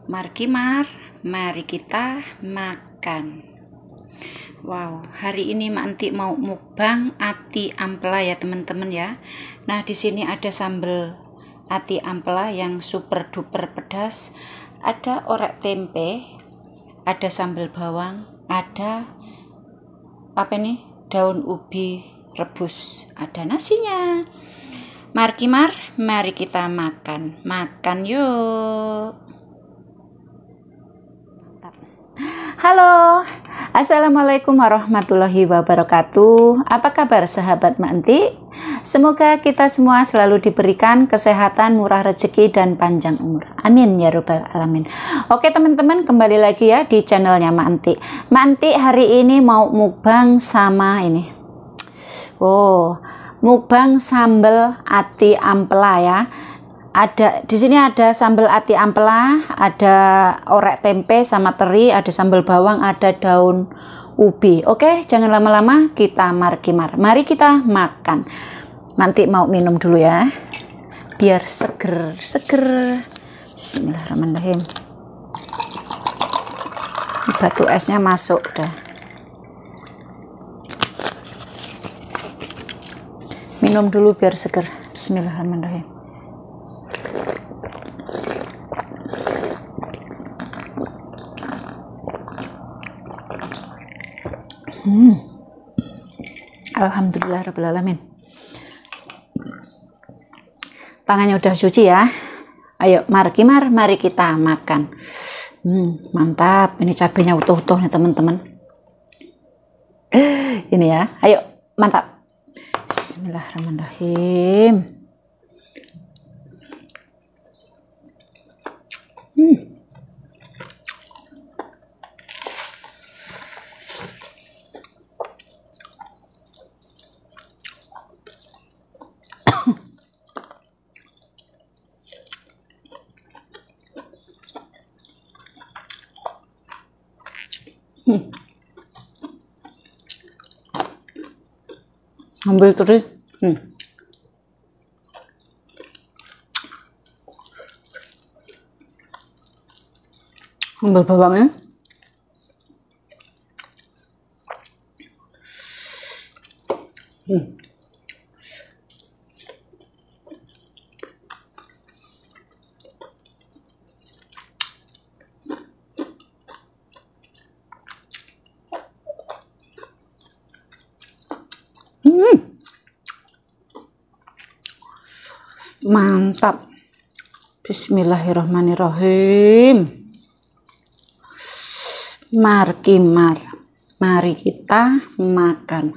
Mar, mari kita makan. Wow, hari ini Mak Entik mau mukbang ati ampela ya teman-teman ya. Nah, di sini ada sambal ati ampela yang super duper pedas. Ada orek tempe, ada sambal bawang, ada daun ubi rebus, ada nasinya. Mari kita makan. Makan yuk. Halo, assalamualaikum warahmatullahi wabarakatuh. Apa kabar sahabat Mak Entik? Semoga kita semua selalu diberikan kesehatan, murah rezeki, dan panjang umur. Amin ya robbal alamin. Oke teman-teman, kembali lagi ya di channelnya Mak Entik. Mak Entik hari ini mau mukbang sama ini. Mukbang sambal ati ampela ya. Di sini ada sambal ati ampela, ada orek tempe sama teri, ada sambal bawang, ada daun ubi. Oke, jangan lama-lama, kita markimar. Mari kita makan. Nanti mau minum dulu ya, biar seger. Bismillahirrahmanirrahim. Batu esnya masuk dah. Minum dulu biar seger. Bismillahirrahmanirrahim. Alhamdulillahirrahmanirrahim. Tangannya udah cuci ya. Ayo markimar, mari kita makan. Mantap, ini cabenya utuh-utuh nih teman-teman. Ini ya, ayo mantap. Bismillahirrahmanirrahim. Ambil teri. Ambil bawangnya. Mantap. Bismillahirrahmanirrahim. Markimar, mari kita makan.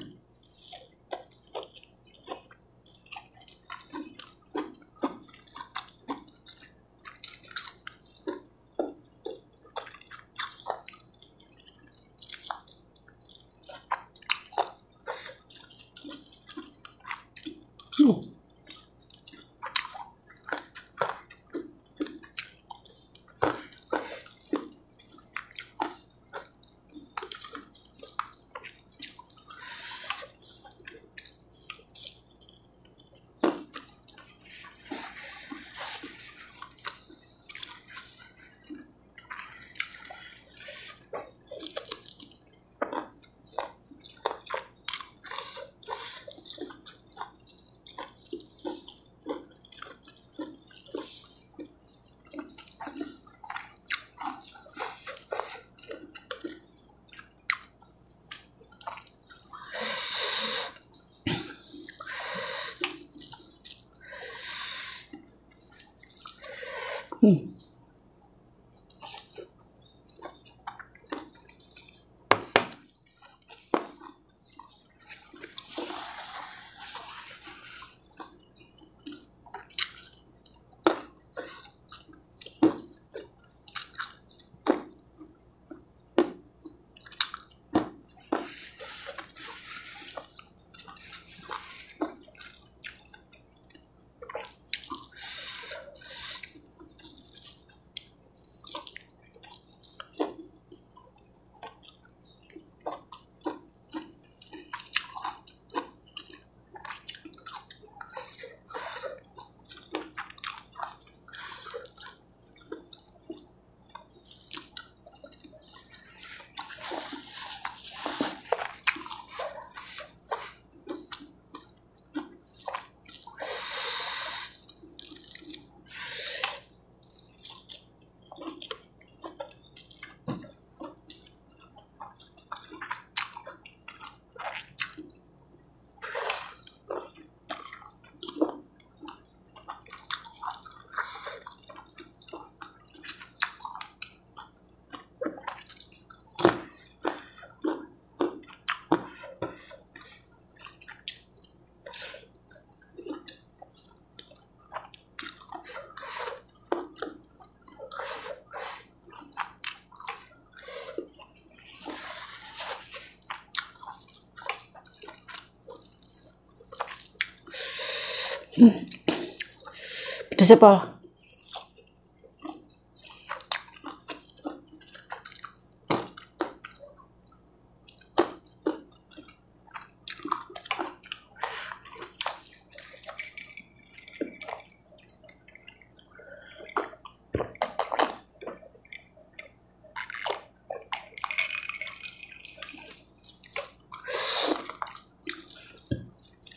Pedes Pol.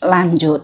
Lanjut.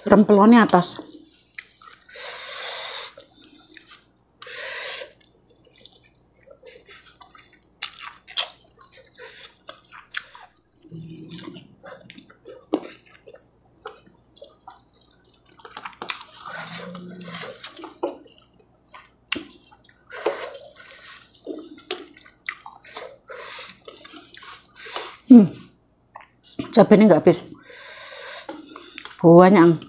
Rempelonnya atas. Cabenya nggak habis. Banyak.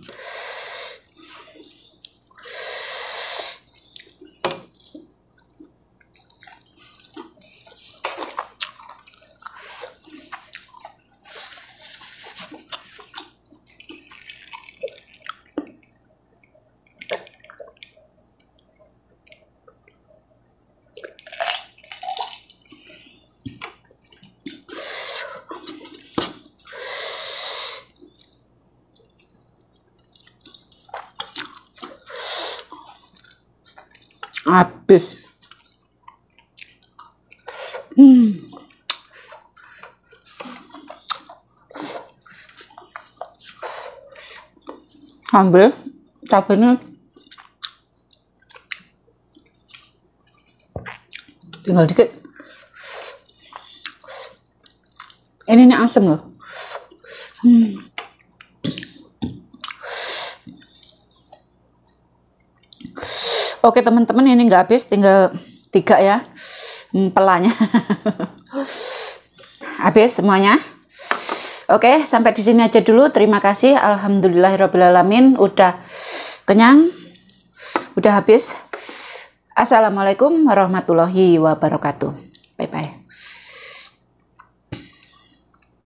Habis. Ambil cabenya, tinggal dikit. Ini asam loh. Oke teman-teman, ini nggak habis, tinggal 3 ya pelanya. Habis semuanya. Oke, sampai di sini aja dulu. Terima kasih. Alhamdulillahirobbilalamin. Udah kenyang, udah habis. Assalamualaikum warahmatullahi wabarakatuh. Bye-bye.